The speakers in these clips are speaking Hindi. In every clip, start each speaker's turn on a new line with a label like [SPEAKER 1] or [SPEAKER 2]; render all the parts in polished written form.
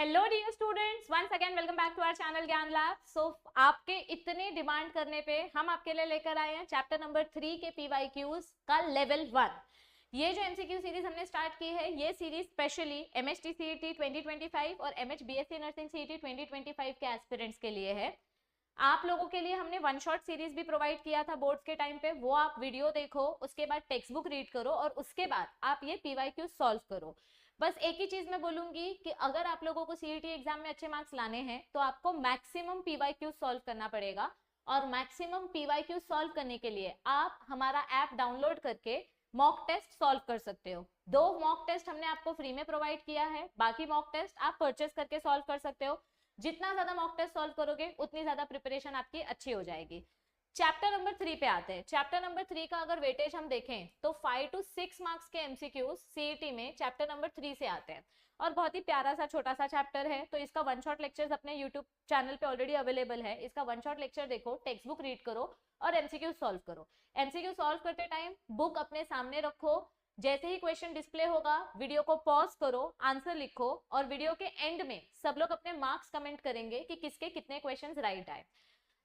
[SPEAKER 1] Hello dear students, once again welcome back to our channel Gyan lab. So आपके इतने डिमांड करने पे हम आपके लिए लेकर आए हैं चैप्टर नंबर 3 के पीवाईक्यूज का लेवल 1। ये जो एमसीक्यू सीरीज हमने स्टार्ट की है, ये सीरीज स्पेशली एमएचटी सीईटी 2025 और एमएच बीएससी नर्सिंग सीईटी 2025 के एस्पिरेंट्स के लिए है। आप लोगों के लिए हमने वन शॉट सीरीज भी प्रोवाइड किया था बोर्ड्स के टाइम पे, वो आप वीडियो देखो, उसके बाद टेक्स्ट बुक रीड करो और उसके बाद आप ये पीवाईक्यू सॉल्व करो। बस एक ही चीज मैं बोलूंगी कि अगर आप लोगों को सीईटी एग्जाम में अच्छे मार्क्स लाने हैं तो आपको मैक्सिमम पीवाईक्यू सॉल्व करना पड़ेगा। और मैक्सिमम पीवाईक्यू सॉल्व करने के लिए आप हमारा ऐप डाउनलोड करके मॉक टेस्ट सॉल्व कर सकते हो। 2 मॉक टेस्ट हमने आपको फ्री में प्रोवाइड किया है, बाकी मॉक टेस्ट आप परचेस करके सॉल्व कर सकते हो। जितना ज्यादा मॉक टेस्ट सॉल्व करोगे उतनी ज्यादा प्रिपरेशन आपकी अच्छी हो जाएगी। चैप्टर नंबर 3 पे आते हैं। चैप्टर नंबर 3 का अगर वेटेज हम देखें तो 5 to 6 मार्क्स के एमसीक्यूज सीईटी में चैप्टर नंबर 3 से आते हैं और बहुत ही प्यारा सा छोटा सा चैप्टर है। तो इसका वन शॉट लेक्चर्स अपने यूट्यूब चैनल पे ऑलरेडी अवेलेबल है। इसका वन शॉट लेक्चर देखो, टेक्स्ट बुक रीड करो और एमसीक्यू सॉल्व करो। एमसीक्यू सॉल्व करते टाइम बुक अपने सामने रखो, जैसे ही क्वेश्चन डिस्प्ले होगा वीडियो को पॉज करो, आंसर लिखो और वीडियो के एंड में सब लोग अपने मार्क्स कमेंट करेंगे कि किसके कितने क्वेश्चंस राइट आए।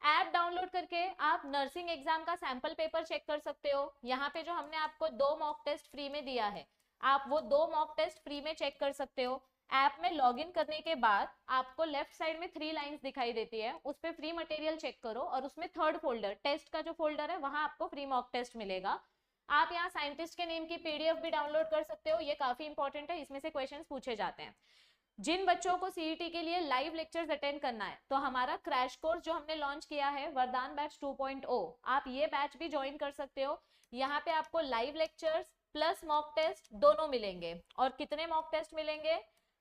[SPEAKER 1] ऐप डाउनलोड करके आप नर्सिंग एग्जाम का सैंपल पेपर चेक कर सकते हो। यहाँ पे जो हमने आपको 2 मॉक टेस्ट फ्री में दिया है, आप वो 2 मॉक टेस्ट फ्री में चेक कर सकते हो। ऐप में लॉगिन करने के बाद आपको लेफ्ट साइड में 3 लाइंस दिखाई देती है, उस पर फ्री मटेरियल चेक करो और उसमें थर्ड फोल्डर टेस्ट का जो फोल्डर है वहां आपको फ्री मॉक टेस्ट मिलेगा। आप यहाँ साइंटिस्ट के नेम की पीडीएफ भी डाउनलोड कर सकते हो, ये काफी इंपॉर्टेंट है, इसमें से क्वेश्चन पूछे जाते हैं। जिन बच्चों को सीईटी के लिए लाइव लेक्चर्स अटेंड करना है तो हमारा क्रैश कोर्स जो हमने लॉन्च किया है वरदान बैच 2.0, आप ये बैच भी ज्वाइन कर सकते हो। यहाँ पे आपको live lectures plus mock test दोनों मिलेंगे। और कितने मॉक टेस्ट मिलेंगे?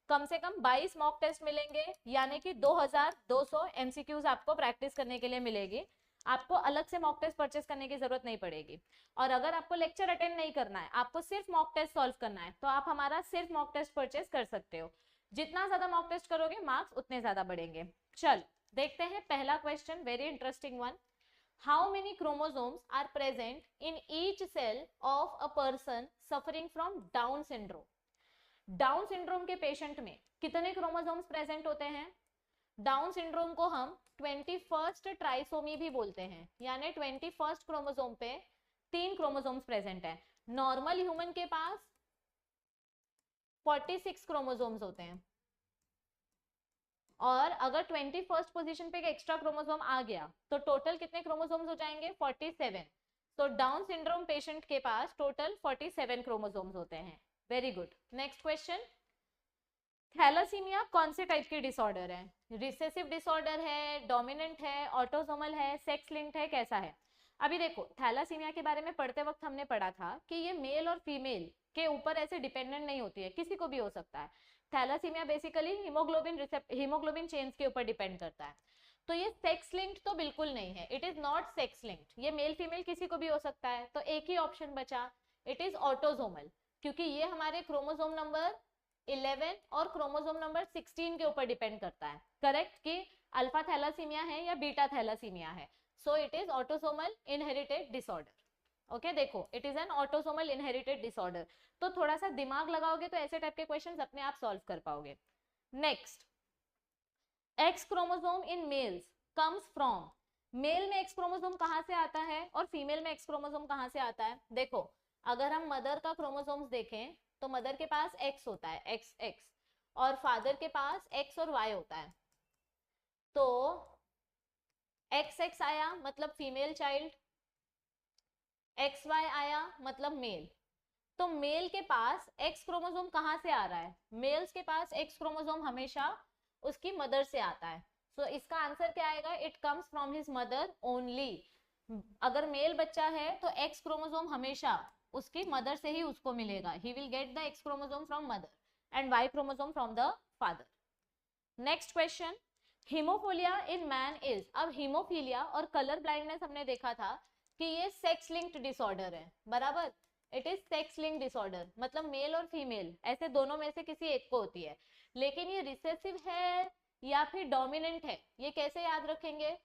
[SPEAKER 1] कम से कम 22 मॉक टेस्ट मिलेंगे, यानी कि 2200 एमसीक्यूज आपको प्रैक्टिस करने के लिए मिलेगी। आपको अलग से मॉक टेस्ट परचेस करने की जरूरत नहीं पड़ेगी। और अगर आपको लेक्चर अटेंड नहीं करना है, आपको सिर्फ मॉक टेस्ट सॉल्व करना है, तो आप हमारा सिर्फ मॉक टेस्ट परचेस कर सकते हो। जितना ज्यादा मॉक टेस्ट करोगे मार्क्स उतने ज्यादा बढ़ेंगे। चल देखते हैं पहला question, very interesting one. How many chromosomes are present in each cell of a person suffering from Down syndrome. Down syndrome के पेशेंट में कितने क्रोमोसोम्स प्रेजेंट होते हैं? डाउन सिंड्रोम को हम 21st ट्राइसोमी भी बोलते हैं, यानी 21st क्रोमोसोम पे 3 क्रोमोसोम्स प्रेजेंट है। नॉर्मल ह्यूमन के पास 46 क्रोमोसोम्स होते हैं और अगर 21st पोजीशन पे एक एक्स्ट्रा क्रोमोसोम आ गया तो टोटल कितने क्रोमोसोम्स हो जाएंगे? 47। तो डाउन सिंड्रोम पेशेंट के पास टोटल 47 क्रोमोसोम्स होते हैं। Very good. Next question, thalassaemia कौन से टाइप की डिसऑर्डर है? रिसेसिव डिसऑर्डर है, डोमिनेंट है, ऑटोसोमल है, सेक्स लिंक्ड है, कैसा है? अभी देखो, थैलासीमिया के बारे में पढ़ते वक्त हमने पढ़ा था कि ये मेल और फीमेल के ऊपर ऐसे डिपेंडेंट नहीं होती है, किसी को भी हो सकता है। थैलासीमिया बेसिकली हीमोग्लोबिन चेन्स के ऊपर डिपेंड करता है। तो ये सेक्स लिंक्ड तो बिल्कुल नहीं है, it is not sex linked. ये मेल फीमेल किसी को भी हो सकता है। तो एक ही ऑप्शन बचा, इट इज ऑटोसोमल, क्योंकि ये हमारे क्रोमोसोम नंबर 11 और क्रोमोसोम नंबर 16 के ऊपर डिपेंड करता है, करेक्ट, कि अल्फा थैलासीमिया है या बीटा थैलासीमिया है। So it is autosomal inherited disorder. Okay, देखो it is an autosomal inherited disorder. तो थोड़ा सा दिमाग लगाओगे तो ऐसे टाइप के क्वेश्चंस अपने आप सॉल्व कर पाओगे। Next, X chromosome in males comes from. Male में एक्स क्रोमोसोम कहां से आता है और फीमेल में एक्स क्रोमोसोम कहां से आता है? देखो, अगर हम मदर का क्रोमोसोम्स देखें तो मदर के पास एक्स होता है, एक्स एक्स, और फादर के पास एक्स और वाई होता है। तो एक्स एक्स आया मतलब फीमेल चाइल्ड, एक्स वाई आया मतलब मेल। तो मेल के पास एक्स क्रोमोसोम कहां से आ रहा है? मेल्स के पास एक्स क्रोमोसोम हमेशा उसकी मदर से आता है। सो इसका आंसर क्या आएगा? It comes from his mother only. अगर मेल बच्चा है तो एक्स क्रोमोसोम हमेशा उसकी मदर से ही उसको मिलेगा। He will get the X chromosome from mother and Y chromosome from the father. Next question, haemophilia in man is. अब हीमोफिलिया और कलर ब्लाइंडनेस हमने देखा था कि ये सेक्स लिंक्ड डिसऑर्डर है, बराबर। It is sex linked disorder, मतलब मेल और फीमेल ऐसे दोनों में से किसी एक को होती है। लेकिन ये रिसेसिव है या फिर डोमिनेंट है, ये कैसे याद रखेंगे?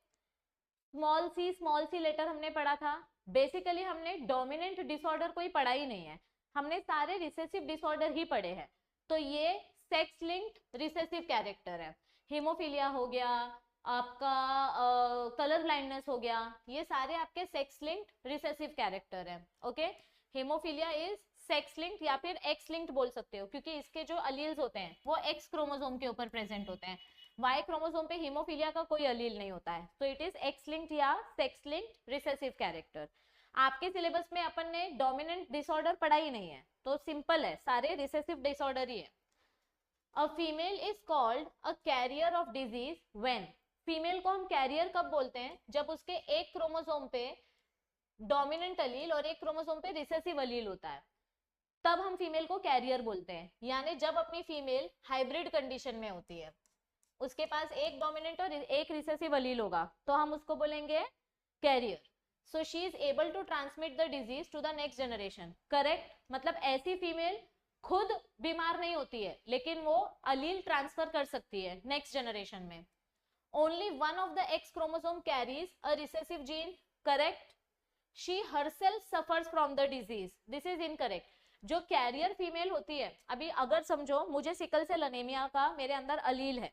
[SPEAKER 1] स्मॉल सी लेटर हमने पढ़ा था। बेसिकली हमने डोमिनेंट डिसऑर्डर कोई पढ़ा ही नहीं है, हमने सारे रिसेसिव डिसऑर्डर ही पढ़े हैं। तो ये सेक्स लिंक्ड रिसेसिव कैरेक्टर है। हीमोफीलिया हो गया, आपका कलर ब्लाइंडनेस हो गया, ये सारे आपके सेक्स लिंक्ड रिसेसिव कैरेक्टर है। Okay, haemophilia is sex linked या फिर एक्स लिंक्ड बोल सकते हो, क्योंकि इसके जो अलील्स होते हैं वो एक्स क्रोमोसोम के ऊपर प्रेजेंट होते हैं। वाई क्रोमोसोम पे हीमोफीलिया का कोई अलील नहीं होता है, तो इट इज एक्स लिंक्ड या सेक्स लिंक्ड रिसेसिव कैरेक्टर। आपके सिलेबस में अपन ने डोमिनेंट डिसऑर्डर पढ़ा ही नहीं है, तो सिंपल है, सारे रिसेसिव डिसऑर्डर ही है। A female is called a carrier of disease when, female को हम कैरियर कब बोलते हैं, जब उसके एक क्रोमोसोम पे डोमिनेंट अलील और एक क्रोमोसोम पे रिसेसिव अलील होता है, तब हम फीमेल को कैरियर बोलते हैं। यानी जब अपनी फीमेल हाइब्रिड कंडीशन में होती है, उसके पास एक डोमिनेंट और एक रिसेसिव अलील होगा, तो हम उसको बोलेंगे carrier. So she is able to transmit the disease to the next generation. Correct, मतलब ऐसी फीमेल खुद बीमार नहीं होती है, लेकिन वो अलील ट्रांसफर कर सकती है नेक्स्ट जनरेशन में। Only one of the X chromosome carries a recessive gene. Correct, she herself suffers from the disease. This is incorrect. जो कैरियर फीमेल होती है, अभी अगर समझो मुझे सिकल सेल अनीमिया का मेरे अंदर अलील है,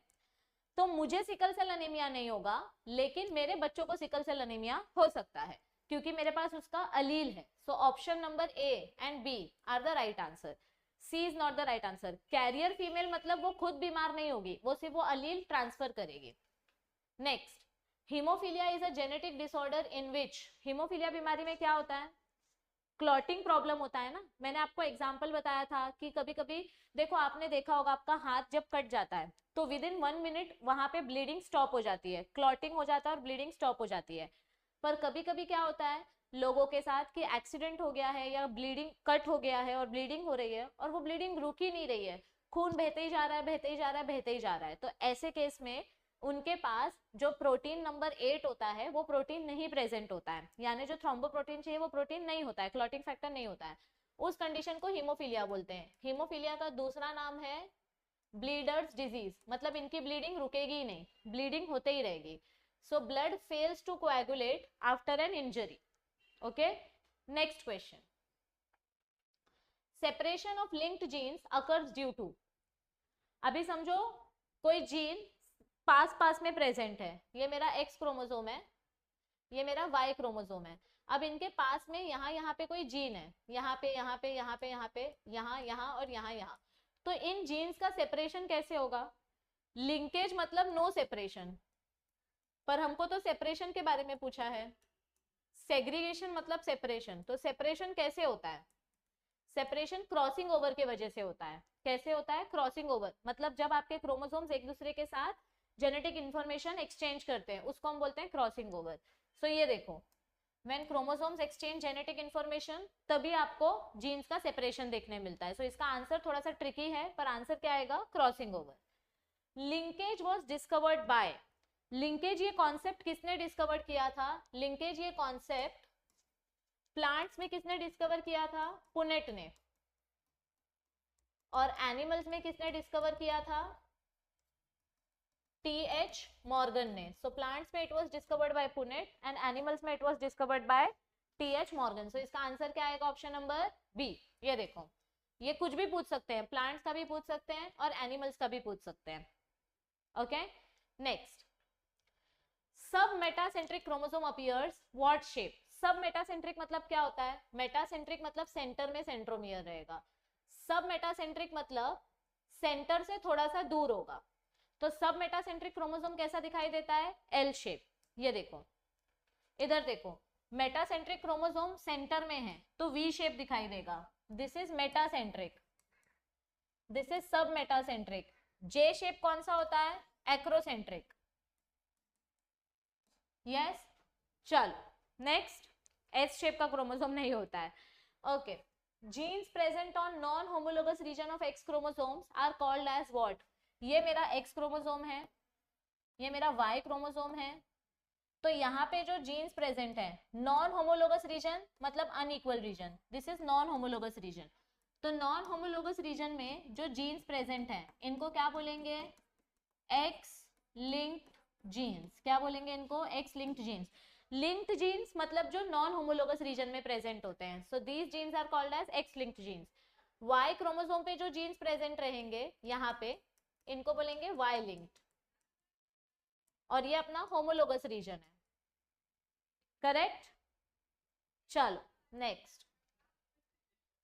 [SPEAKER 1] तो मुझे सिकल सेल अनीमिया नहीं होगा, लेकिन मेरे बच्चों को सिकल सेल अनीमिया हो सकता है, क्योंकि मेरे पास उसका अलील है। So option number A and B are the right answer, C is not the right answer. Carrier female मतलब वो खुद बीमार नहीं होगी, वो सिर्फ वो अलील ट्रांसफर करेगी। Next, haemophilia is a genetic disorder in which, haemophilia बीमारी में क्या होता है, क्लॉटिंग प्रॉब्लम होता है ना। मैंने आपको एग्जांपल बताया था कि कभी कभी देखो, आपने देखा होगा आपका हाथ जब कट जाता है तो विद इन 1 मिनट वहां पे ब्लीडिंग स्टॉप हो जाती है, क्लॉटिंग हो जाता है और ब्लीडिंग स्टॉप हो जाती है। पर कभी कभी क्या होता है लोगों के साथ कि एक्सीडेंट हो गया है या ब्लीडिंग कट हो गया है और ब्लीडिंग हो रही है और वो ब्लीडिंग रुक ही नहीं रही है, खून बहते ही जा रहा है, बहते ही जा रहा है, बहते ही जा रहा है, तो ऐसे केस में उनके पास जो प्रोटीन नंबर 8 होता है वो प्रोटीन नहीं प्रेजेंट होता है, यानी जो थ्रोम्बोप्रोटीन चाहिए वो प्रोटीन नहीं होता है, क्लॉटिंग फैक्टर नहीं होता है। उस कंडीशन को हीमोफीलिया बोलते हैं। हीमोफीलिया का दूसरा नाम है ब्लीडर्स डिजीज, मतलब इनकी ब्लीडिंग रुकेगी ही नहीं, ब्लीडिंग होते ही रहेगी। So blood fails to coagulate after an injury. Okay, next question, separation of linked genes occurs due to, अभी समझो कोई जीन पास पास में प्रेजेंट है, ये मेरा एक्स क्रोमोसोम है, ये मेरा वाई क्रोमोसोम है। अब इनके पास में यहाँ पे कोई जीन है, यहाँ पे यहाँ पे यहाँ पे यहाँ पे यहाँ यहाँ और यहाँ, तो इन जीन्स का सेपरेशन कैसे होगा। लिंकेज मतलब नो सेपरेशन, पर हमको तो सेपरेशन के बारे में पूछा है। सेग्रीगेशन मतलब सेपरेशन, तो सेपरेशन कैसे होता है, सेपरेशन क्रॉसिंग ओवर के वजह से होता है। कैसे होता है, क्रॉसिंग ओवर मतलब जब आपके क्रोमोसोम्स एक दूसरे के साथ जेनेटिक इंफॉर्मेशन एक्सचेंज करते हैं, उसको हम बोलते हैं क्रॉसिंग ओवर। सो ये देखो, when chromosomes exchange genetic information, तभी आपको जीन्स का सेपरेशन देखने मिलता है। सो इसका आंसर थोड़ा सा ट्रिकी है, पर आंसर क्या आएगा, crossing over. Linkage was discovered bye, linkage ये कॉन्सेप्ट किसने डिस्कवर किया था, लिंकेज ये कॉन्सेप्ट प्लांट्स में किसने डिस्कवर किया था, पुनेट ने, और एनिमल्स में किसने डिस्कवर किया था, टी.एच. मॉर्गन ने। सो प्लांट्स में it was discovered by Punnett and animals में it was discovered by T H. Morgan. So इसका आंसर क्या आएगा, ऑप्शन नंबर बी। ये देखो, ये कुछ भी पूछ सकते हैं, प्लांट्स का भी पूछ सकते हैं और एनिमल्स का भी पूछ सकते हैं। ओके, नेक्स्ट, सब metacentric chromosome appears what shape, सब मेटासेंट्रिक मतलब क्या होता है, मेटासेंट्रिक मतलब सेंटर में सेंट्रोमियर रहेगा, सब मेटासेंट्रिक मतलब सेंटर से थोड़ा सा दूर होगा। तो सब मेटासेंट्रिक क्रोमोसोम कैसा दिखाई देता है, एल शेप। ये देखो, इधर देखो, मेटासेंट्रिक क्रोमोसोम सेंटर में है तो वी शेप दिखाई देगा, this is metacentric, this is submetacentric. J shape कौन सा होता है, एक्रोसेंट्रिक। यस, चलो नेक्स्ट, एस शेप का क्रोमोसोम नहीं होता है। Okay, genes present on non homologous region of X chromosomes are called as what, ये मेरा एक्स क्रोमोसोम है, ये मेरा वाई क्रोमोसोम है, तो यहाँ पे जो जीन्स प्रेजेंट है नॉन होमोलोगस रीजन मतलब unequal region, this is non homologous region. तो नॉन होमोलोगस रीजन में जो जीन्स प्रेजेंट है इनको क्या बोलेंगे, एक्स लिंक्ड जीन्स। क्या बोलेंगे इनको, X linked genes. Linked genes मतलब जो नॉन होमोलोगस रीजन में प्रेजेंट होते हैं, so these genes are called as X linked genes. Y chromosome पे जो जीन्स प्रेजेंट रहेंगे यहाँ पे, इनको बोलेंगे वाई लिंक्ड, और ये अपना होमोलोगस रीजन है, करेक्ट। चलो next,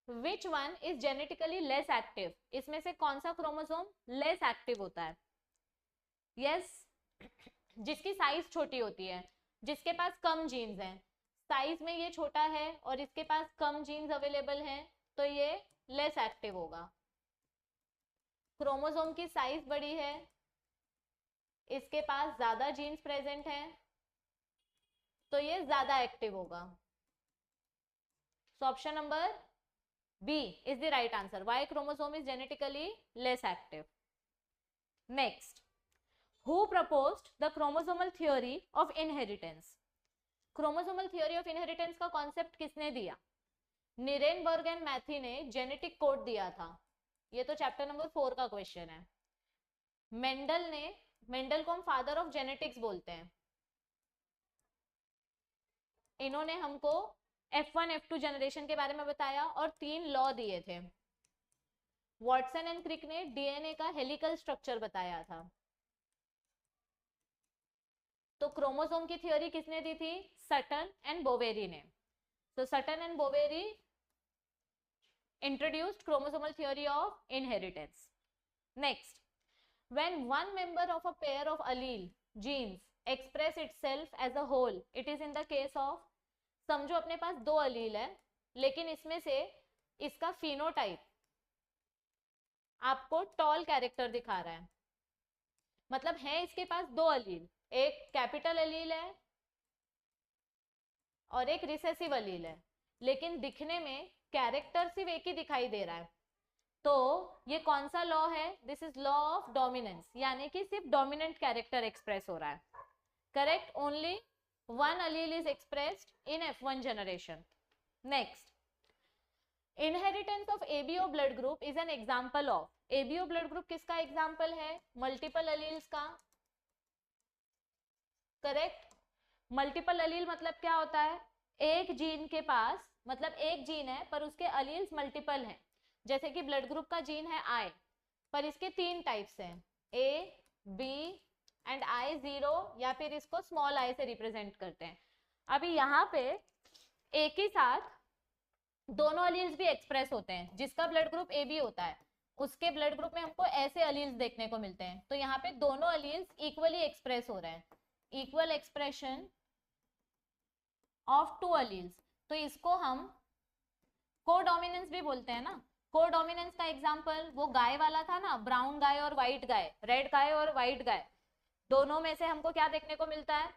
[SPEAKER 1] which one is genetically less active, इसमें से कौन सा क्रोमोसोम लेस एक्टिव होता है? यस, जिसकी साइज छोटी होती है, जिसके पास कम जीन्स हैं, साइज में ये छोटा है और इसके पास कम जीन्स अवेलेबल हैं, तो ये लेस एक्टिव होगा। क्रोमोसोम की साइज बड़ी है, इसके पास ज्यादा जीन्स प्रेजेंट हैं, तो ये ज्यादा एक्टिव होगा। So option number B is the right answer, Y chromosome is genetically less active. Next, who proposed the chromosomal theory of inheritance, chromosomal theory of inheritance का कॉन्सेप्ट किसने दिया? निरेनबर्ग एंड मैथी ने जेनेटिक कोड दिया था, ये तो चैप्टर नंबर 4 का क्वेश्चन है। मेंडल ने, मेंडल को हम फादर ऑफ जेनेटिक्स बोलते हैं, इन्होंने हमको F1 F2 जनरेशन के बारे में बताया और 3 लॉ दिए थे। वॉटसन एंड क्रिक ने डीएनए का हेलिकल स्ट्रक्चर बताया था। तो क्रोमोसोम की थ्योरी किसने दी थी? सटन एंड बोवेरी ने। तो Sutton and Boveri introduced chromosomal theory of inheritance. Next, when one member of a pair of allele genes express itself as a whole, it is in the case of, समझो अपने पास 2 अलील है, लेकिन इसमें से इसका फिनोटाइप आपको टॉल कैरेक्टर दिखा रहा है, मतलब है इसके पास 2 अलील, एक कैपिटल अलील है और एक रिसेसिव अलील है, लेकिन दिखने में कैरेक्टर सिर्फ एक ही दिखाई दे रहा है, तो ये कौन सा लॉ है? This is law of dominance, यानी कि सिर्फ डोमिनेंट कैरेक्टर एक्सप्रेस हो रहा है, correct. Only one allele is expressed in F1 generation. Next, inheritance of ABO blood group is an example of, ABO blood group किसका एग्जाम्पल है? मल्टीपल अलील्स का, करेक्ट। मल्टीपल अलील मतलब क्या होता है? एक जीन के पास, मतलब एक जीन है पर उसके अलील्स मल्टीपल हैं, जैसे कि ब्लड ग्रुप का जीन है I, पर इसके 3 टाइप्स हैं, A, B एंड I0, या फिर इसको स्मॉल I से रिप्रेजेंट करते हैं। अभी यहाँ पे एक ही साथ दोनों अलील्स भी एक्सप्रेस होते हैं, जिसका ब्लड ग्रुप AB होता है उसके ब्लड ग्रुप में हमको ऐसे अलील्स देखने को मिलते हैं, तो यहाँ पे दोनों अलील्स इक्वली एक्सप्रेस हो रहे हैं, इक्वल एक्सप्रेशन ऑफ 2 अलील्स, तो इसको हम कोडोमिनेंस भी बोलते हैं ना। कोडोमिनेंस का एग्जांपल वो गाय वाला था ना, ब्राउन गाय और व्हाइट गाय, रेड गाय और व्हाइट गाय, दोनों में से हमको क्या देखने को मिलता है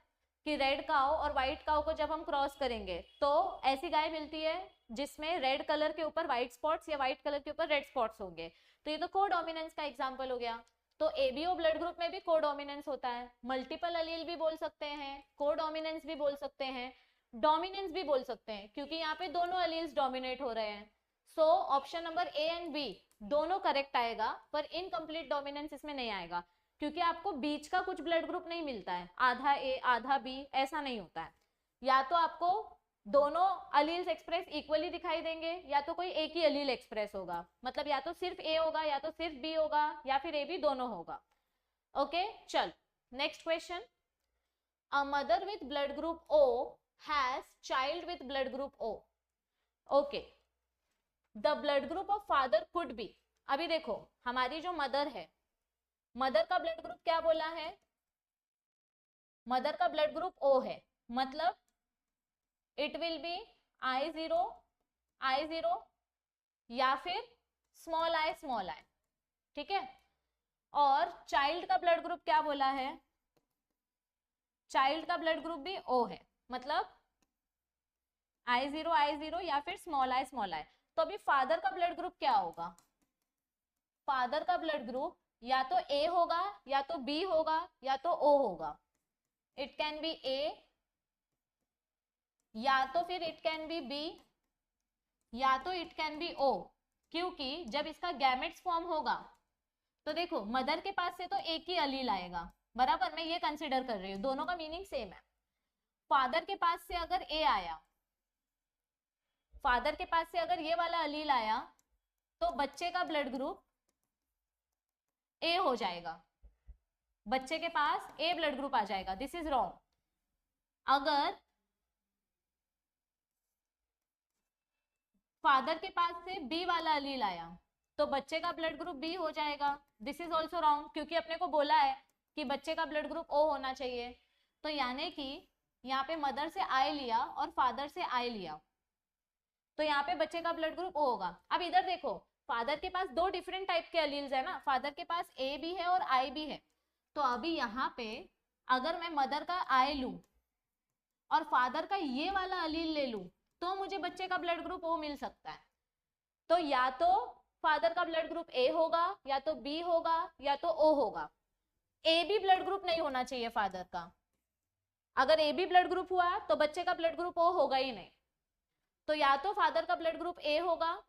[SPEAKER 1] कि रेड काऊ और व्हाइट काऊ को जब हम क्रॉस करेंगे तो ऐसी गाय मिलती है जिसमें रेड कलर के ऊपर व्हाइट स्पॉट्स या व्हाइट कलर के ऊपर रेड स्पॉट्स होंगे, तो ये तो कोडोमिनेंस का एग्जांपल हो गया। तो एबीओ ब्लड ग्रुप में भी कोडोमिनेंस होता है, मल्टीपल अलील भी बोल सकते हैं, कोडोमिनेंस भी बोल सकते हैं, डोमिनेंस भी बोल सकते हैं, क्योंकि यहाँ पे दोनों अलील्स डोमिनेट हो रहे हैं। So option number A and B दोनों करेक्ट आएगा, पर इनकम्प्लीट डोमिनेंस इसमें नहीं आएगा, क्योंकि आपको बीच का कुछ ब्लड ग्रुप नहीं मिलता है, आधा ए आधा बी ऐसा नहीं होता है, या तो आपको दोनों अलील्स एक्सप्रेस इक्वली दिखाई देंगे या तो कोई एक ही अलील एक्सप्रेस होगा, मतलब या तो सिर्फ ए होगा या तो सिर्फ बी होगा या फिर ए बी दोनों होगा। ओके चल next question, a mother with blood group O has child with blood group O, okay, the blood group of father could be, अभी देखो हमारी जो मदर है, मदर का ब्लड ग्रुप क्या बोला है? मदर का ब्लड ग्रुप O है, मतलब इट विल बी I0 या फिर स्मॉल i, ठीक है। और चाइल्ड का ब्लड ग्रुप क्या बोला है? चाइल्ड का ब्लड ग्रुप भी O है, मतलब I0 या फिर स्मॉल i। तो अभी फादर का ब्लड ग्रुप क्या होगा? फादर का ब्लड ग्रुप या तो A होगा या तो B होगा या तो O होगा, इट कैन बी A या तो फिर इट कैन बी B या तो इट कैन बी O, क्योंकि जब इसका गैमेट्स फॉर्म होगा तो देखो मदर के पास से तो एक ही अलील आएगा, बराबर, मैं ये कंसिडर कर रही हूँ, दोनों का मीनिंग सेम है। फादर के पास से अगर A आया, फादर के पास से अगर ये वाला अलील आया तो बच्चे का ब्लड ग्रुप ए हो जाएगा, बच्चे के पास ए ब्लड ग्रुप आ जाएगा। This is wrong. अगर फादर के पास से बी वाला अलील आया तो बच्चे का ब्लड ग्रुप बी हो जाएगा। दिस इज ऑल्सो रॉन्ग, क्योंकि अपने को बोला है कि बच्चे का ब्लड ग्रुप ओ होना चाहिए। तो यानी कि यहाँ पे मदर से आई लिया और फादर से आई लिया, तो यहाँ पे बच्चे का ब्लड ग्रुप ओ होगा। अब इधर देखो, फादर के पास दो डिफरेंट टाइप के अलील्स है ना, फादर के पास ए भी है और आई भी है। तो अभी यहाँ पे अगर मैं मदर का आई लू और फादर का ये वाला अलील ले लू तो मुझे बच्चे का ब्लड ग्रुप ओ मिल सकता है। तो या तो फादर का ब्लड ग्रुप ए होगा, या तो बी होगा, या तो ओ होगा। ए बी ब्लड ग्रुप नहीं होना चाहिए फादर का। अगर ए बी ब्लड ग्रुप हुआ तो बच्चे का ब्लड ग्रुप ओ होगा ही नहीं। तो या तो फादर का ब्लड ग्रुप ए होगा,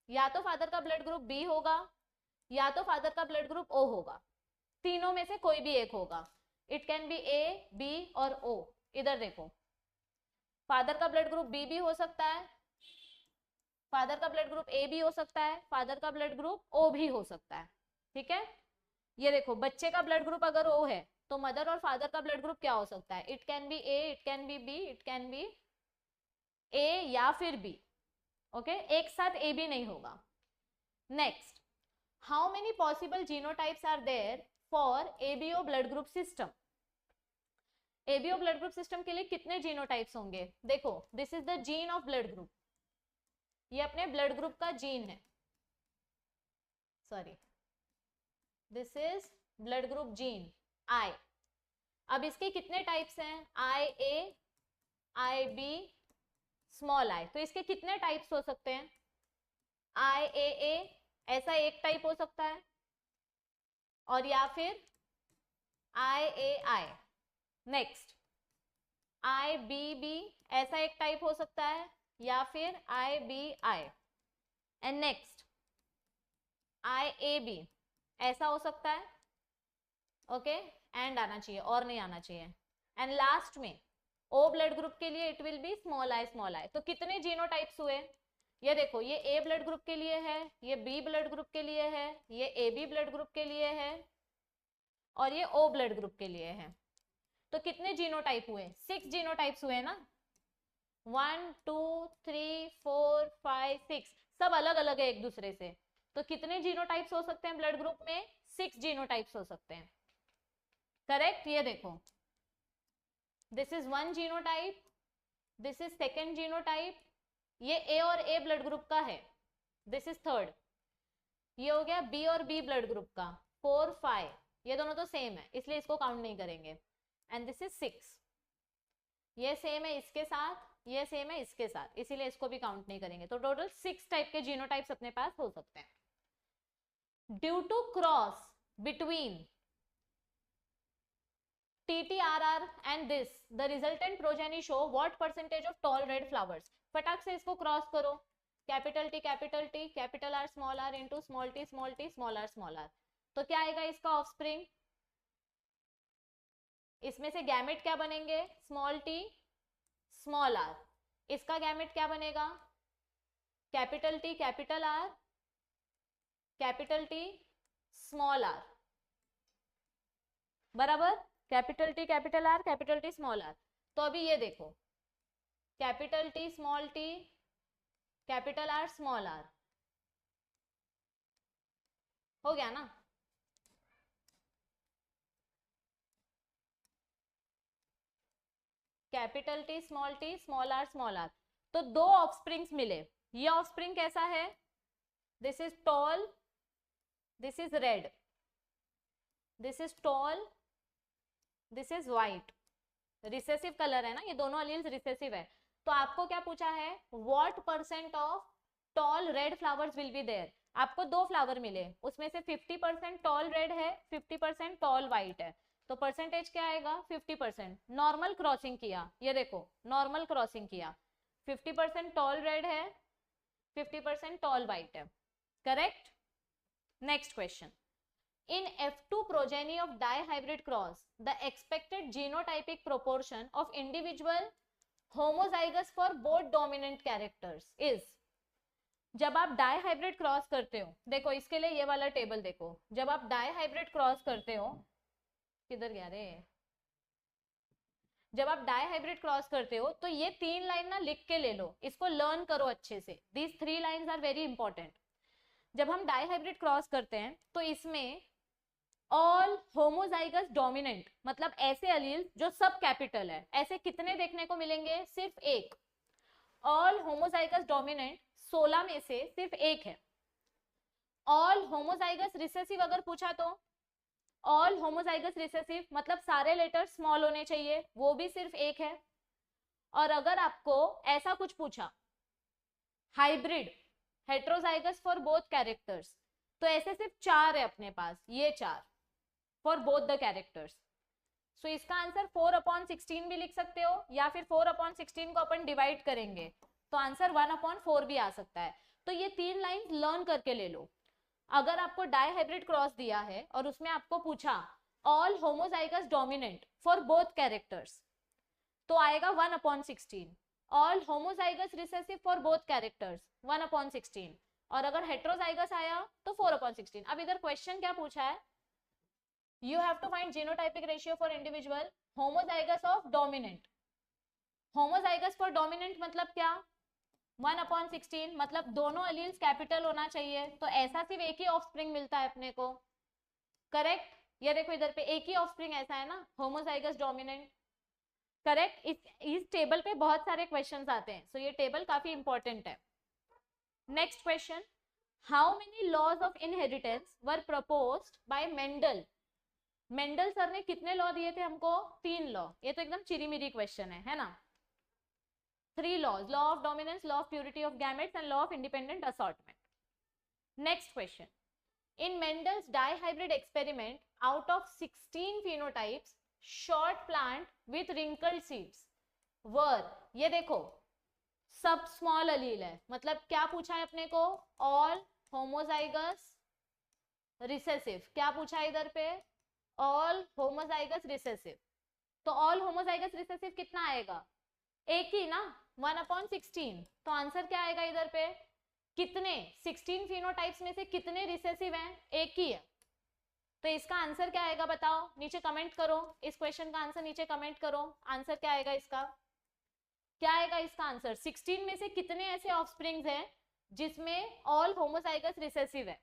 [SPEAKER 1] या तो फादर का ब्लड ग्रुप बी होगा, या तो फादर का ब्लड ग्रुप ओ होगा। तीनों में से कोई भी एक होगा। It can be A, B और ओ। इधर देखो, फादर का ब्लड ग्रुप बी भी हो सकता है, फादर का ब्लड ग्रुप ए भी हो सकता है, फादर का ब्लड ग्रुप ओ भी हो सकता है। ठीक है, ये देखो, बच्चे का ब्लड ग्रुप अगर ओ है तो मदर और फादर का ब्लड ग्रुप क्या हो सकता है? It can be A, it can be B, it can be A या फिर बी। ओके, एक साथ ए बी नहीं होगा। Next, how many possible genotypes are there for ABO blood group system? ABO blood group system के लिए कितने जीनोटाइप्स होंगे? देखो, this is the gene of blood group, ये अपने ब्लड ग्रुप का जीन है। Sorry, this is blood group gene I. अब इसके कितने टाइप्स हैं? I A, I B, small I. तो इसके कितने टाइप्स हो सकते हैं? आई ए ए ऐसा एक टाइप हो सकता है, और या फिर I A I. Next, I B B ऐसा एक टाइप हो सकता है, या फिर I B I. And next, I A B ऐसा हो सकता है। ओके, एंड आना चाहिए और नहीं आना चाहिए। एंड लास्ट में ओ ब्लड ग्रुप के लिए it will be small I small I. तो कितने जीनोटाइप्स हुए? ये देखो, ये ए ब्लड ग्रुप के लिए है, ये बी ब्लड ग्रुप के लिए है, ये ए बी ब्लड ग्रुप के लिए है, और ये ओ ब्लड ग्रुप के लिए है। तो कितने जीनोटाइप हुए? 6 जीनोटाइप्स हुए ना। 1 2 3 4 5 6, सब अलग अलग है एक दूसरे से। तो कितने जीनोटाइप्स हो सकते हैं ब्लड ग्रुप में? 6 जीनोटाइप्स हो सकते हैं। करेक्ट। ये देखो, this is 1 genotype, this is 2nd genotype, ये ए और ए ब्लड ग्रुप का है, दिस इज 3rd। ये हो गया बी और बी ब्लड ग्रुप का, 4 5, ये दोनों तो सेम है इसलिए इसको काउंट नहीं करेंगे। एंड दिस इज 6, ये सेम है इसके साथ, ये सेम है इसके साथ, इसीलिए इसको भी काउंट नहीं करेंगे। तो टोटल 6 टाइप के जीनोटाइप्स अपने पास हो सकते हैं। Due to cross between TTRR and this, the resultant progeny show what percentage of tall red flowers? फटाक से इसको क्रॉस करो, capital T capital T capital R small r into small t small t small r small r। तो क्या आएगा इसका ऑफस्प्रिंग? इसमें से गैमेट क्या बनेंगे? Small t small r। इसका गैमेट क्या बनेगा? Capital T capital R capital T small r, बराबर। Capital T capital R capital T small r। तो अभी ये देखो, capital T small t capital R small r, हो गया ना? Capital T small r small r। तो दो ऑफस्प्रिंग्स मिले। ये ऑफस्प्रिंग कैसा है? This is tall, this is red, this is tall, this is white. Recessive colour है ना, ये दोनों अलील्स रिसेसिव है। तो आपको क्या पूछा है? What percent of tall red flowers will be there? आपको 2 फ्लावर मिले, उसमें से 50% टॉल रेड है, 50% टॉल व्हाइट है। तो परसेंटेज क्या आएगा? 50%। नॉर्मल क्रॉसिंग किया, ये देखो नॉर्मल क्रॉसिंग किया, 50% टॉल रेड है, 50% टॉल व्हाइट है। Correct. Next question, in F2 progeny of dihybrid cross, the expected genotypic proportion of individual homozygous for both dominant characters is? जब आप डाईहाइब्रिड क्रॉस करते हो, देखो इसके लिए ये वाला टेबल देखो, जब आप डाईहाइब्रिड क्रॉस करते हो, किधर गया रे, जब आप डाईहाइब्रिड क्रॉस करते हो तो ये 3 लाइन ना लिख के ले लो, इसको लर्न करो अच्छे से, these 3 lines are very important. जब हम डाईहाइब्रिड क्रॉस करते हैं तो इसमें ऑल होमोजाइगस डोमिनेंट, मतलब ऐसे अलील जो सब कैपिटल है, ऐसे कितने देखने को मिलेंगे, सिर्फ एक। ऑल होमोजाइगस डोमिनेंट 16 में से सिर्फ एक है। ऑल होमोजाइगस रिसेसिव अगर पूछा तो ऑल होमोजाइगस रिसेसिव मतलब सारे लेटर स्मॉल होने चाहिए, वो भी सिर्फ एक है। और अगर आपको ऐसा कुछ पूछा hybrid heterozygous for both characters, तो ऐसे सिर्फ 4 है अपने पास, ये 4 फॉर बोथ द कैरेक्टर्स। सो इसका आंसर 4/16 भी लिख सकते हो, या फिर 4/16 को अपन डिवाइड करेंगे तो आंसर 1/4 भी आ सकता है। तो ये 3 लाइन लर्न करके ले लो। अगर आपको डाईहाइब्रिड क्रॉस दिया है और उसमें आपको पूछा all homozygous dominant for both characters, तो आएगा 1/16। All homozygous recessive for both characters 1/16, और अगर हेट्रोजाइगस आया तो 4/16। अब इधर क्वेश्चन क्या पूछा है, you have to find genotypic ratio for individual homozygous of dominant। homozygous for dominant मतलब क्या, 1/16, मतलब दोनों अलील्स कैपिटल होना चाहिए, तो ऐसा सिर्फ एक ही ऑफस्प्रिंग मिलता है अपने को, करेक्ट। ये देखो इधर पे एक ही ऑफस्प्रिंग ऐसा है ना, होमोजाइगस डोमिनेंट, करेक्ट। इस टेबल पे बहुत सारे क्वेश्चंस आते हैं, सो ये टेबल काफी इंपॉर्टेंट है। Next question, how many laws of inheritance were proposed by Mendel. Mendel sir ने कितने लॉ दिए थे हमको, 3 लॉ। ये तो एकदम चिरीमिरी क्वेश्चन है ना। 3 laws, law of dominance, law of purity of gametes and law of independent assortment. Next question, in Mendel's dihybrid experiment out of 16 phenotypes short plant with wrinkled seeds were, ये देखो सब स्मॉल अलील है, मतलब क्या पूछा है अपने को, ऑल होमोजाइगस रिसेसिव। क्या पूछा है इधर पे, ऑल होमोजाइगस रिसेसिव। तो ऑल होमोजाइगस रिसेसिव कितना आएगा, एक ही ना, 1/16। तो आंसर क्या आएगा इधर पे, कितने 16 फिनोटाइप्स में से कितने रिसेसिव हैं, एक ही है। तो इसका आंसर क्या आएगा बताओ, नीचे कमेंट करो, इस क्वेश्चन का आंसर नीचे कमेंट करो, आंसर क्या आएगा इसका, क्या आएगा इसका आंसर। 16 में से कितने ऐसे ऑफस्प्रिंग्स हैं जिसमें ऑल होमोजाइगस रिसेसिव है।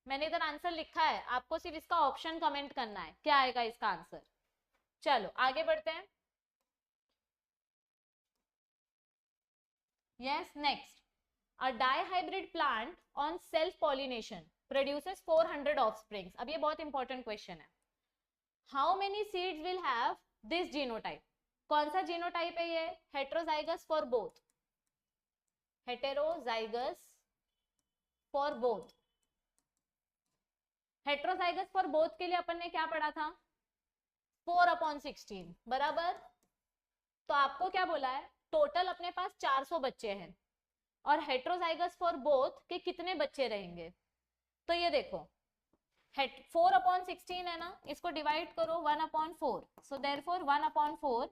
[SPEAKER 1] मैंने इधर आंसर लिखा है, आपको सिर्फ इसका ऑप्शन कमेंट करना है, क्या आएगा इसका आंसर। चलो आगे बढ़ते हैं। Yes, next, a dihybrid plant on self pollination produces 400 offsprings. अब ये बहुत इंपॉर्टेंट क्वेश्चन है। How many seeds will have this genotype. कौन सा जीनोटाइप है ये, heterozygous for both, heterozygous for both. Heterozygous for both के लिए अपन ने क्या पढ़ा था, 4/16 बराबर। तो आपको क्या बोला है, टोटल अपने पास 400 बच्चे हैं, और हेट्रोजाइगस फॉर बोथ के कितने बच्चे रहेंगे। तो ये देखो 4/16 है ना, इसको डिवाइड करो 1/4, सो देयरफॉर 1/4,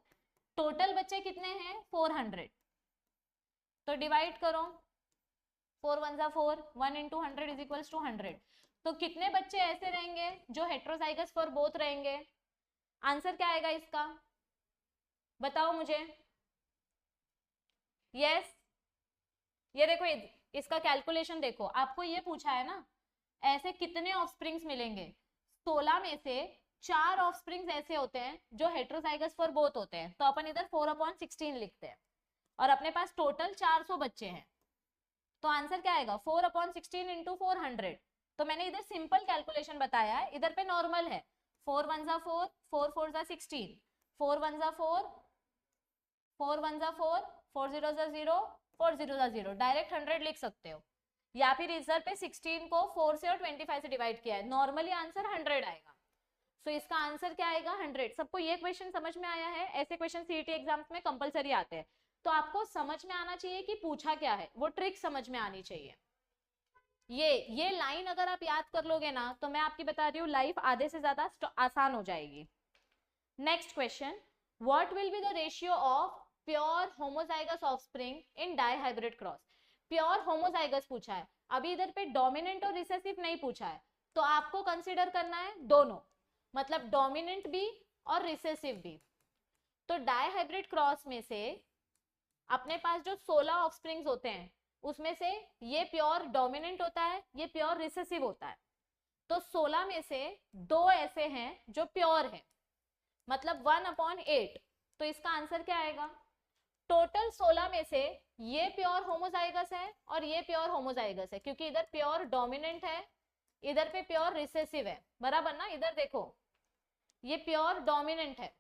[SPEAKER 1] टोटल बच्चे कितने हैं 400, तो डिवाइड करो 4 1 4, 1 into 100 is equals to 100। तो कितने बच्चे ऐसे रहेंगे जो हेट्रोजाइगस फॉर बोथ रहेंगे, आंसर क्या आएगा इसका बताओ मुझे। यस, ये देखो इसका कैलकुलेशन देखो, आपको ये पूछा है ना ऐसे कितने ऑफस्प्रिंग्स मिलेंगे, 16 में से 4 ऑफस्प्रिंग्स ऐसे होते हैं जो हेट्रोजाइगस फॉर बोथ होते हैं, तो अपन इधर 4/16 लिखते हैं, और अपने पास टोटल 400 बच्चे हैं, तो आंसर क्या आएगा 4/16 into 400। तो मैंने इधर सिंपल कैलकुलेशन बताया है, इधर पे नॉर्मल है, 4 1 4, 4 4 16, 4 1 4, 4 1 4, 4 0 0, 4 0 0, डायरेक्ट 100 लिख सकते हो, या फिर इधर पे 16 को 4 से और 25 से डिवाइड किया है, नॉर्मली आंसर 100 आएगा। सो इसका आंसर क्या आएगा 100। सबको ये क्वेश्चन समझ में आया है, ऐसे क्वेश्चन सीईटी एग्जाम्स में कंपलसरी आते हैं, तो आपको समझ में आना चाहिए कि पूछा क्या है, वो ट्रिक समझ में आनी चाहिए। ये लाइन अगर आप याद कर लोगे ना, तो मैं आपकी बता रही हूँ लाइफ आधे से ज्यादा आसान हो जाएगी। Next question, what will be the ratio of pure homozygous offspring in dihybrid cross. Pure homozygous पूछा है, अभी इधर पे डोमिनेंट और रिसेसिव नहीं पूछा है, तो आपको कंसीडर करना है दोनों, मतलब डोमिनेंट भी और रिसेसिव भी। तो डायहाइब्रिड क्रॉस में से अपने पास जो 16 ऑफस्प्रिंग्स होते हैं उसमें से ये प्योर डोमिनेंट होता है, ये प्योर रिसेसिव होता है। तो 16 में से 2 ऐसे हैं जो प्योर है, मतलब 1/8। तो इसका आंसर क्या आएगा? टोटल 16 में से ये प्योर होमोजाइगस है और ये प्योर होमोजाइगस है, क्योंकि इधर प्योर डोमिनेंट है, इधर पे प्योर रिसेसिव है, बराबर ना। इधर देखो ये प्योर डोमिनेंट है,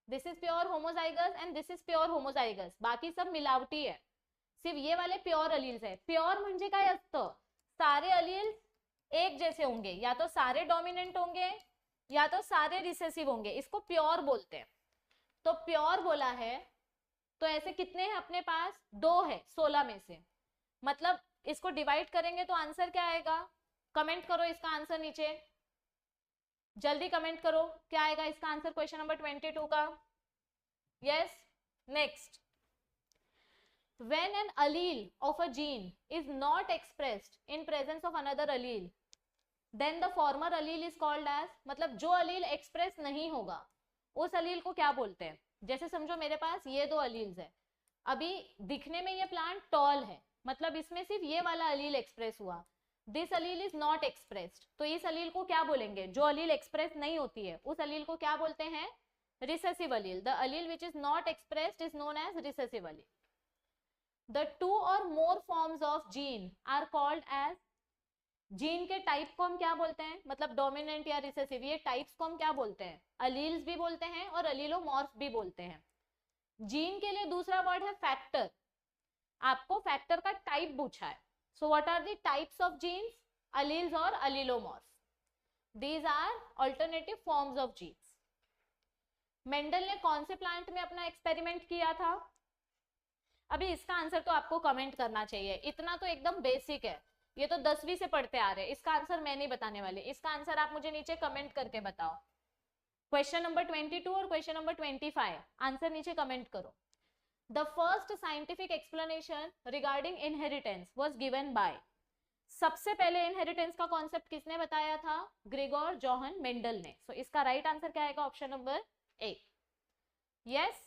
[SPEAKER 1] this is pure homozygous and this is pure homozygous, बाकी सब मिलावटी है, सिर्फ ये वाले प्योर अलील्स है। प्योर म्हणजे काय असतं? सारे अलील्स एक जैसे होंगे, या तो सारे डोमिनेंट होंगे या तो सारे रिसेसिव होंगे, इसको प्योर बोलते हैं। तो प्योर बोला है, तो ऐसे कितने हैं अपने पास? 2 है 16 में से, मतलब इसको डिवाइड करेंगे तो आंसर क्या आएगा? कमेंट करो इसका आंसर नीचे, जल्दी कमेंट करो क्या आएगा इसका आंसर क्वेश्चन नंबर 22 का। Yes, next, when an allele of a gene is not expressed in presence of another allele, then the former allele is called as, मतलब जो अलील एक्सप्रेस नहीं होगा उस अलील को क्या बोलते हैं? जैसे समझो मेरे पास ये 2 अलील्स है, अभी दिखने में ये प्लांट टॉल है, मतलब इसमें सिर्फ ये वाला अलील एक्सप्रेस हुआ, this Aleel is not expressed, तो इस अलील को क्या बोलेंगे? जो अलील एक्सप्रेस नहीं होती है उस अलील को क्या बोलते हैं? Recessive allele. The allele which is not expressed is known as recessive allele. The 2 or more forms of gene are called as, gene के टाइप को हम क्या बोलते हैं? मतलब डोमिनेंट या रिसेसिव, ये टाइप्स को हम क्या बोलते हैं? अलील्स भी बोलते हैं और अलीलोमॉर्फ भी बोलते हैं। जीन के लिए दूसरा वर्ड है फैक्टर, आपको फैक्टर का टाइप पूछा है। So what are the types of genes? Alleles और allelomorph, these are alternative forms of genes. Mendel ने कौन से प्लांट में अपना एक्सपेरिमेंट किया था? अभी इसका आंसर तो आपको कमेंट करना चाहिए, इतना तो एकदम बेसिक है, ये तो 10वीं से पढ़ते आ रहे हैं, इसका आंसर मैं नहीं बताने वाली, इसका आंसर आप मुझे नीचे कमेंट करके बताओ। क्वेश्चन नंबर 22 और क्वेश्चन नंबर 25 आंसर नीचे कमेंट करो। The first scientific explanation regarding inheritance was given by, सबसे पहले इनहेरिटेंस का कॉन्सेप्ट किसने बताया था? ग्रेगोर जोहन मेंडल ने। सो इसका राइट आंसर क्या आएगा? Option number A. Yes,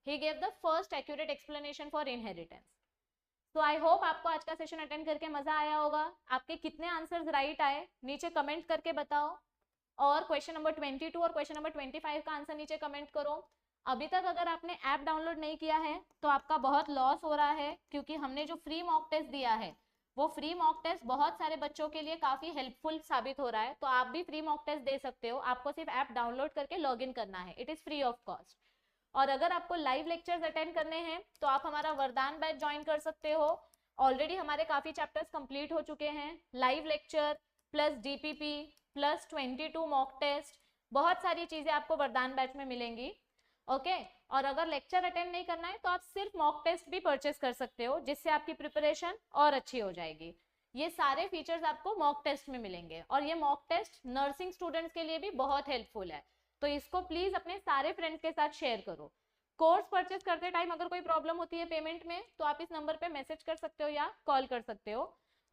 [SPEAKER 1] he gave the first accurate explanation for inheritance. So I hope आपको आज का सेशन अटेंड करके मजा आया होगा। आपके कितने आंसर्स राइट आए नीचे कमेंट करके बताओ, और क्वेश्चन नंबर 22 और क्वेश्चन नंबर 25 का आंसर नीचे कमेंट करो। अभी तक अगर आपने ऐप डाउनलोड नहीं किया है तो आपका बहुत लॉस हो रहा है, क्योंकि हमने जो फ्री मॉक टेस्ट दिया है वो फ्री मॉक टेस्ट बहुत सारे बच्चों के लिए काफी हेल्पफुल साबित हो रहा है। तो आप भी फ्री मॉक टेस्ट दे सकते हो, आपको सिर्फ ऐप डाउनलोड करके लॉग इन करना है, it is free of cost. और अगर आपको लाइव लेक्चर्स अटेंड करने हैं तो आप हमारा वरदान बैच ज्वाइन कर सकते हो। ऑलरेडी हमारे काफी चैप्टर्स कंप्लीट हो चुके हैं, live lecture plus DPP plus 22 mock test, बहुत सारी चीजें आपको वरदान बैच में मिलेंगी। ओके, और अगर लेक्चर अटेंड नहीं करना है तो आप सिर्फ मॉक टेस्ट भी परचेस कर सकते हो, जिससे आपकी प्रिपरेशन और अच्छी हो जाएगी। ये सारे फीचर्स आपको मॉक टेस्ट में मिलेंगे, और ये मॉक टेस्ट नर्सिंग स्टूडेंट्स के लिए भी बहुत हेल्पफुल है, तो इसको प्लीज अपने सारे फ्रेंड्स के साथ शेयर करो। कोर्स परचेस करते टाइम अगर कोई प्रॉब्लम होती है पेमेंट में तो आप इस नंबर पे मैसेज कर सकते हो या कॉल कर सकते हो।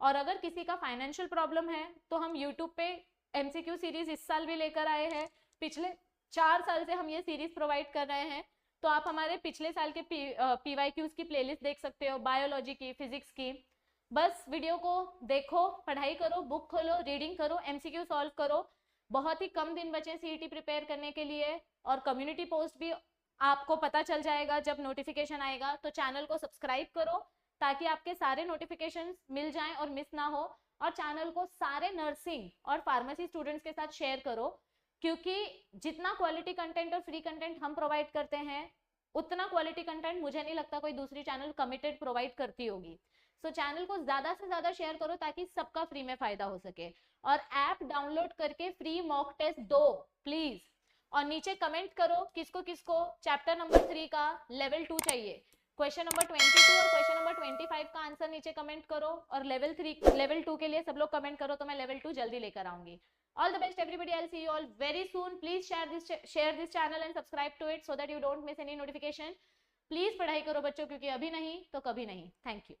[SPEAKER 1] और अगर किसी का फाइनेंशियल प्रॉब्लम है तो हम यूट्यूब पे एमसीक्यू सीरीज इस साल भी लेकर आए हैं, पिछले 4 साल से हम ये सीरीज प्रोवाइड कर रहे हैं। तो आप हमारे पिछले साल के पीवाईक्यूज की प्लेलिस्ट देख सकते हो, बायोलॉजी की, फिजिक्स की। बस वीडियो को देखो, पढ़ाई करो, बुक खोलो, रीडिंग करो, एमसीक्यू सॉल्व करो। बहुत ही कम दिन बचे सीईटी प्रिपेयर करने के लिए, और कम्युनिटी पोस्ट भी आपको पता चल जाएगा जब नोटिफिकेशन आएगा। तो चैनल को सब्सक्राइब करो ताकि आपके सारे नोटिफिकेशंस मिल जाएं और मिस ना हो, और चैनल को सारे नर्सिंग और फार्मेसी स्टूडेंट्स के साथ शेयर करो, क्योंकि जितना क्वालिटी कंटेंट और फ्री कंटेंट हम प्रोवाइड करते हैं उतना क्वालिटी कंटेंट मुझे नहीं लगता कोई दूसरी चैनल कमिटेड प्रोवाइड करती होगी। सो चैनल को ज्यादा से ज्यादा शेयर करो ताकि सबका फ्री में फायदा हो सके, और ऐप डाउनलोड करके फ्री मॉक टेस्ट दो प्लीज। और नीचे कमेंट करो किसको किसको चैप्टर नंबर 3 का लेवल 2 चाहिए। क्वेश्चन नंबर 22 और क्वेश्चन नंबर 25 का आंसर नीचे कमेंट करो, और लेवल 2 के लिए सब लोग कमेंट करो तो मैं लेवल 2 जल्दी लेकर आऊंगी। All the best everybody, I'll see you all very soon. Please share this channel and subscribe to it so that you don't miss any notification. Please पढ़ाई करो बच्चों, क्योंकि अभी नहीं तो कभी नहीं। Thank you.